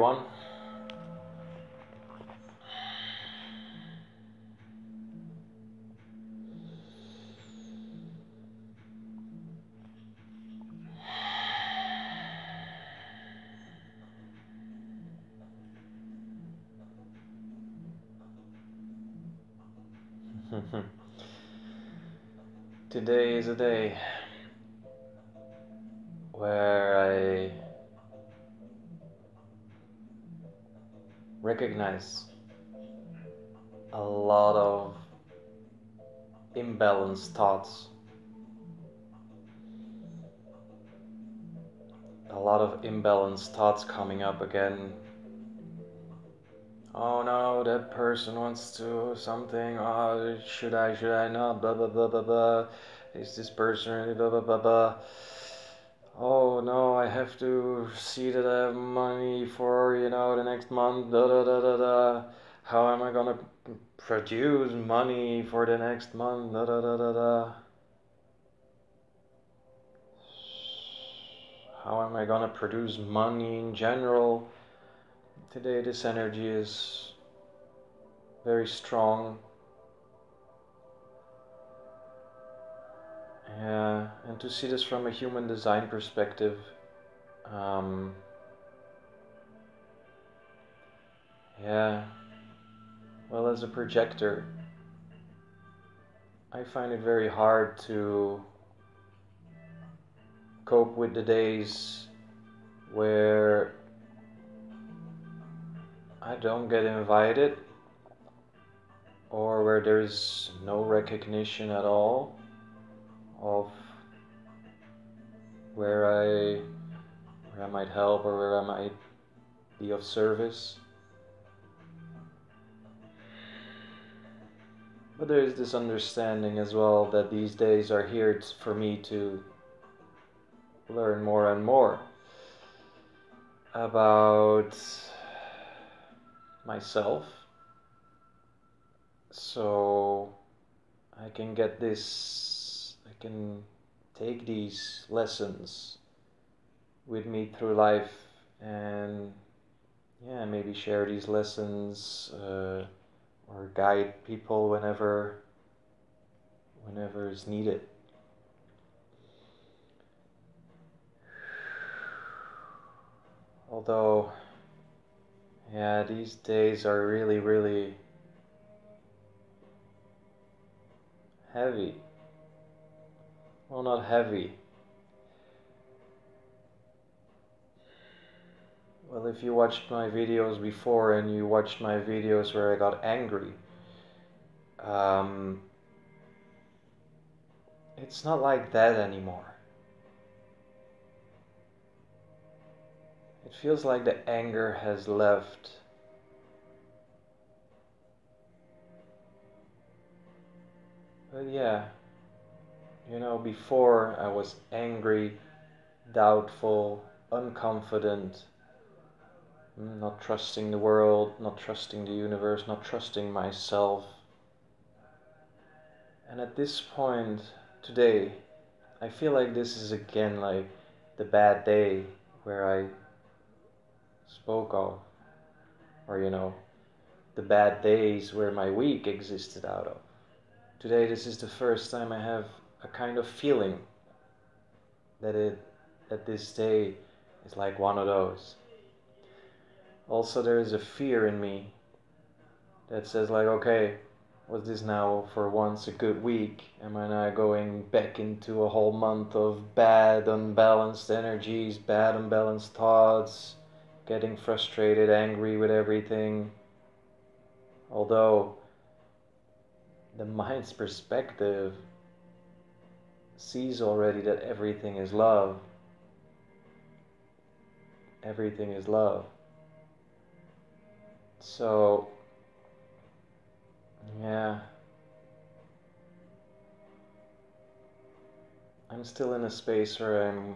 everyone. Today is a day where I recognize a lot of imbalanced thoughts, coming up again. Oh no, that person wants to something. Oh, should I not? Blah blah blah blah blah. Is this person really blah blah blah blah? Oh no, I have to see that I have money for, the next month. Da da da da da. How am I gonna produce money for the next month? Da da da da da. How am I gonna produce money in general? Today this energy is very strong. Yeah, and to see this from a human design perspective, well, as a projector, I find it very hard to cope with the days where I don't get invited or where there's no recognition at all of where I might help or where I might be of service. But there is this understanding as well that these days are here for me to learn more and more about myself, so I can take these lessons with me through life and maybe share these lessons or guide people whenever is needed. Although, these days are really, really heavy. Well, not heavy. Well, if you watched my videos before and you watched my videos where I got angry, it's not like that anymore. It feels like the anger has left. But before I was angry, doubtful, unconfident, not trusting the world, not trusting the universe, not trusting myself. And at this point, today, I feel like this is again like the bad day where I spoke of, or the bad days where my week existed out of. Today, this is the first time I have a kind of feeling that this day is like one of those. Also, there is a fear in me that says like, okay, was this now for once a good week? Am I now going back into a whole month of bad, unbalanced energies, bad, unbalanced thoughts, getting frustrated, angry with everything? Although the mind's perspective sees already that everything is love. Everything is love. So, I'm still in a space where I'm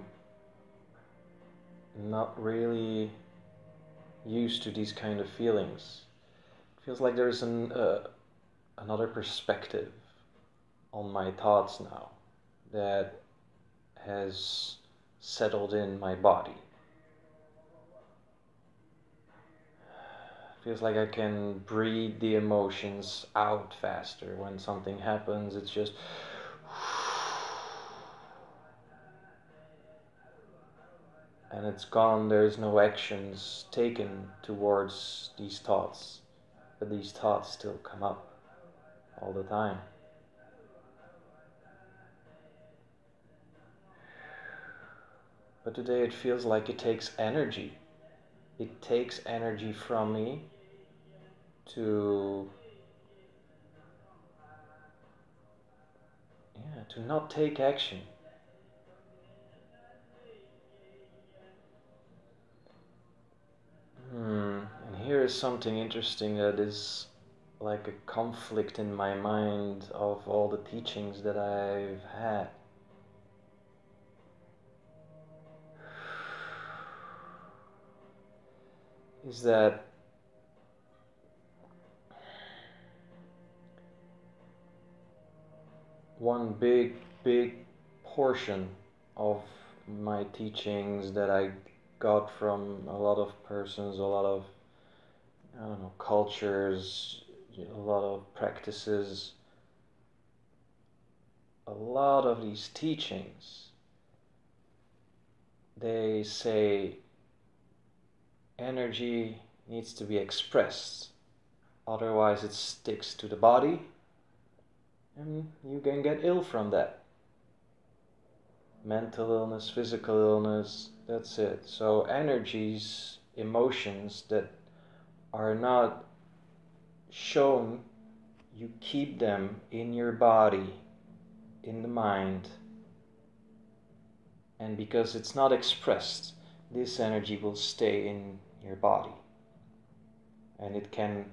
not really used to these kind of feelings. It feels like there's another perspective on my thoughts now that has settled in my body. Feels like I can breathe the emotions out faster. When something happens, it's just and it's gone. There's no actions taken towards these thoughts, but these thoughts still come up all the time. But today it feels like it takes energy. It takes energy from me to not take action. And here is something interesting that is like a conflict in my mind of all the teachings that I've had. Is that one big portion of my teachings that I got from a lot of persons, a lot of, I don't know, cultures, a lot of practices, a lot of these teachings, they say energy needs to be expressed, otherwise it sticks to the body and you can get ill from that. Mental illness, physical illness, that's it. So energies, emotions that are not shown, you keep them in your body, in the mind, and because it's not expressed, this energy will stay in your body, and it can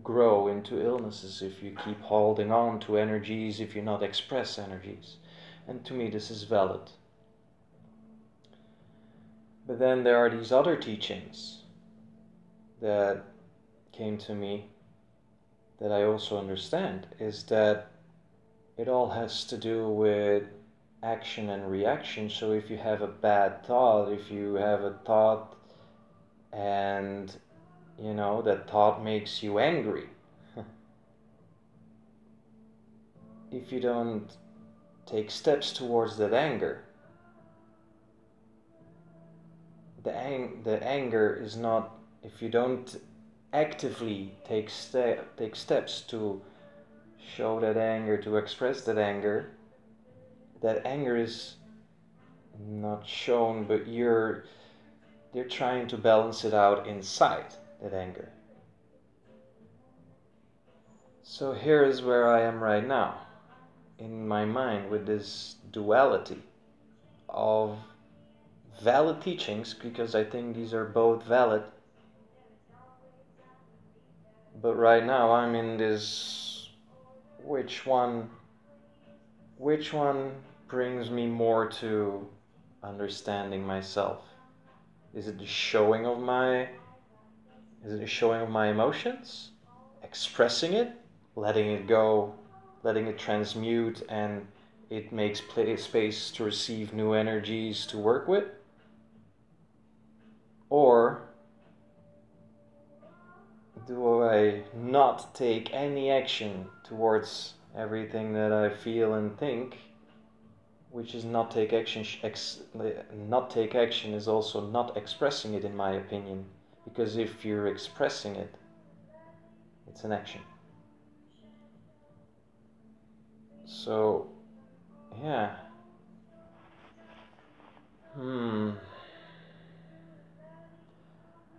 grow into illnesses if you keep holding on to energies, if you not express energies. And to me this is valid. But then there are these other teachings that came to me that I also understand, is that it all has to do with action and reaction. So if you have a bad thought, if you have a thought and that thought makes you angry, if you don't take steps towards that anger, the anger is not, if you don't actively take steps to show that anger, to express that anger is not shown, but you're trying to balance it out inside that anger. So here is where I am right now in my mind, with this duality of valid teachings, because I think these are both valid, but right now I'm in this, which one brings me more to understanding myself? Is it the showing of my emotions, expressing it, letting it go, letting it transmute, and it makes space to receive new energies to work with? Or do I not take any action towards everything that I feel and think, which is not take action? Not take action is also not expressing it, in my opinion, because if you're expressing it, it's an action. So, yeah. And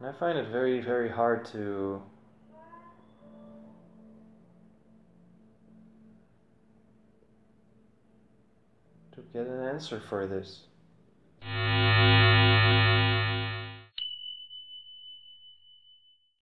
I find it very, very hard to get an answer for this.